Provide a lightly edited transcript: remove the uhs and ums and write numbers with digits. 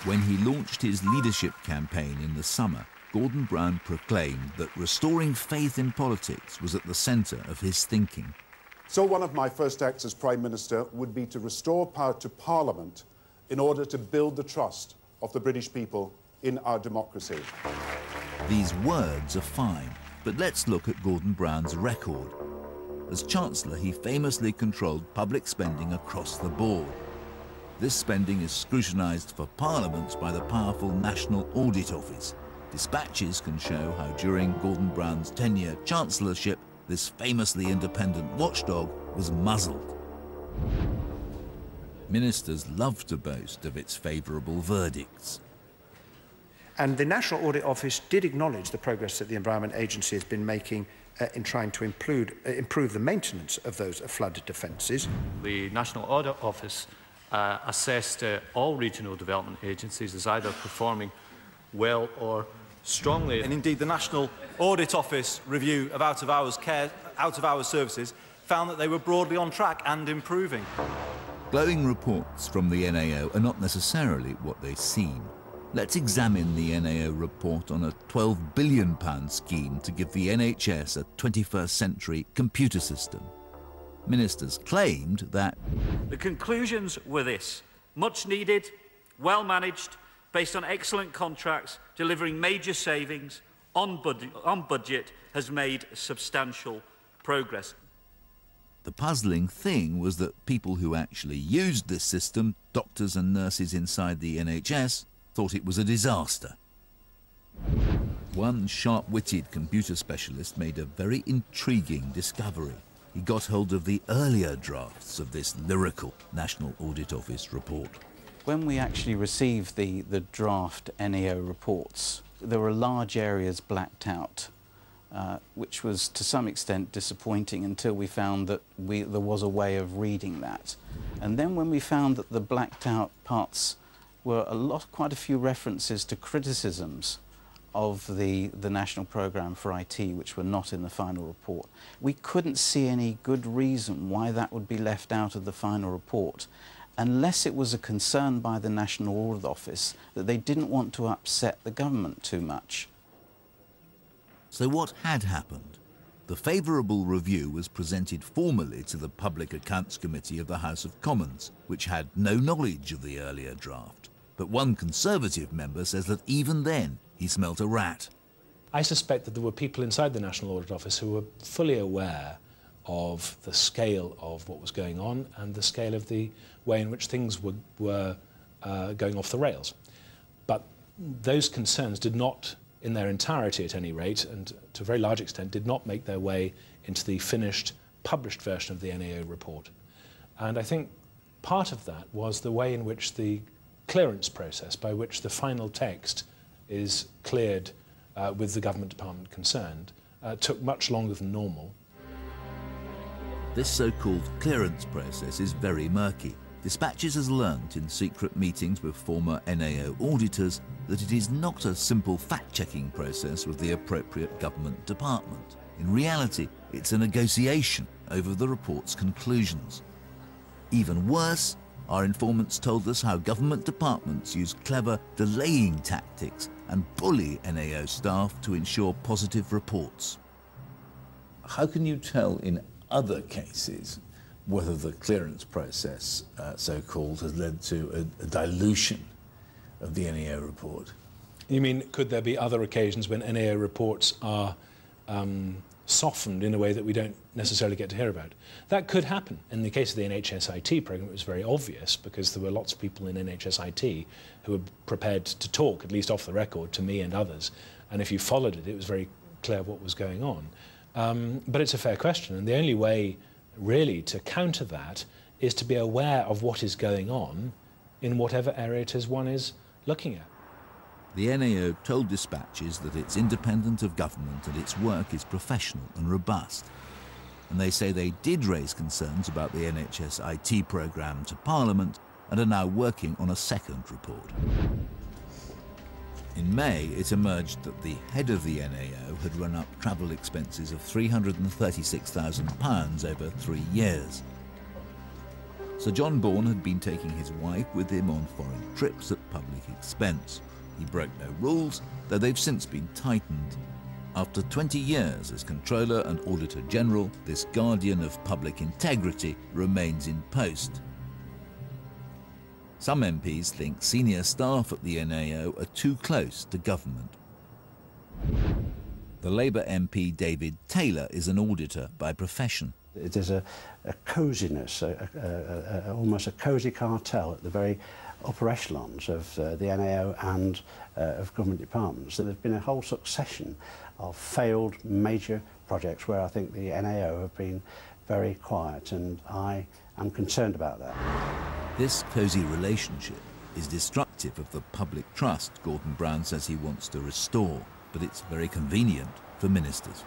When he launched his leadership campaign in the summer, Gordon Brown proclaimed that restoring faith in politics was at the centre of his thinking. So one of my first acts as Prime Minister would be to restore power to Parliament in order to build the trust of the British people in our democracy. These words are fine, but let's look at Gordon Brown's record. As Chancellor, he famously controlled public spending across the board. This spending is scrutinised for Parliament by the powerful National Audit Office. Dispatches can show how during Gordon Brown's 10-year chancellorship, this famously independent watchdog was muzzled. Ministers love to boast of its favourable verdicts. And the National Audit Office did acknowledge the progress that the Environment Agency has been making in trying to improve the maintenance of those flood defences. The National Audit Office assessed all regional development agencies as either performing well or strongly. And indeed, the National Audit Office review of out-of-hours services found that they were broadly on track and improving. Glowing reports from the NAO are not necessarily what they seem. Let's examine the NAO report on a £12 billion scheme to give the NHS a 21st century computer system. Ministers claimed that the conclusions were this: much needed, well managed, based on excellent contracts, delivering major savings, on budget, has made substantial progress. The puzzling thing was that people who actually used this system, doctors and nurses inside the NHS, thought it was a disaster. One sharp-witted computer specialist made a very intriguing discovery. He got hold of the earlier drafts of this lyrical National Audit Office report. When we actually received the draft NAO reports, there were large areas blacked out, which was to some extent disappointing until we found that there was a way of reading that. And then when we found that the blacked out parts were quite a few references to criticisms of the National Programme for IT, which were not in the final report. We couldn't see any good reason why that would be left out of the final report, unless it was a concern by the National Audit Office that they didn't want to upset the government too much. So what had happened? The favourable review was presented formally to the Public Accounts Committee of the House of Commons, which had no knowledge of the earlier draft. But one Conservative member says that even then he smelt a rat. I suspect that there were people inside the National Audit Office who were fully aware of the scale of what was going on and the scale of the way in which things were going off the rails. But those concerns did not, in their entirety at any rate, and to a very large extent, did not make their way into the finished, published version of the NAO report. And I think part of that was the way in which the clearance process by which the final text is cleared with the government department concerned took much longer than normal. This so-called clearance process is very murky. Dispatches has learnt in secret meetings with former NAO auditors that it is not a simple fact-checking process with the appropriate government department. In reality, it's a negotiation over the report's conclusions. Even worse, our informants told us how government departments use clever delaying tactics and bully NAO staff to ensure positive reports. How can you tell in other cases whether the clearance process, so-called, has led to a dilution of the NAO report? You mean, could there be other occasions when NAO reports are softened in a way that we don't necessarily get to hear about? That could happen. In the case of the NHS IT programme, it was very obvious because there were lots of people in NHS IT who were prepared to talk, at least off the record, to me and others. And if you followed it, it was very clear what was going on. But it's a fair question, and the only way really to counter that is to be aware of what is going on in whatever area it is one is looking at. The NAO told dispatches that it's independent of government and its work is professional and robust. And they say they did raise concerns about the NHS IT programme to Parliament and are now working on a second report. In May, it emerged that the head of the NAO had run up travel expenses of £336,000 over 3 years. Sir John Bourne had been taking his wife with him on foreign trips at public expense. He broke no rules, though they've since been tightened. After 20 years as Controller and Auditor General, this guardian of public integrity remains in post. Some MPs think senior staff at the NAO are too close to government. The Labour MP David Taylor is an auditor by profession. There's a coziness, almost a cosy cartel at the very upper echelons of the NAO and of government departments. So there's been a whole succession of failed major projects where I think the NAO have been very quiet, and I am concerned about that. This cosy relationship is destructive of the public trust Gordon Brown says he wants to restore, but it's very convenient for ministers.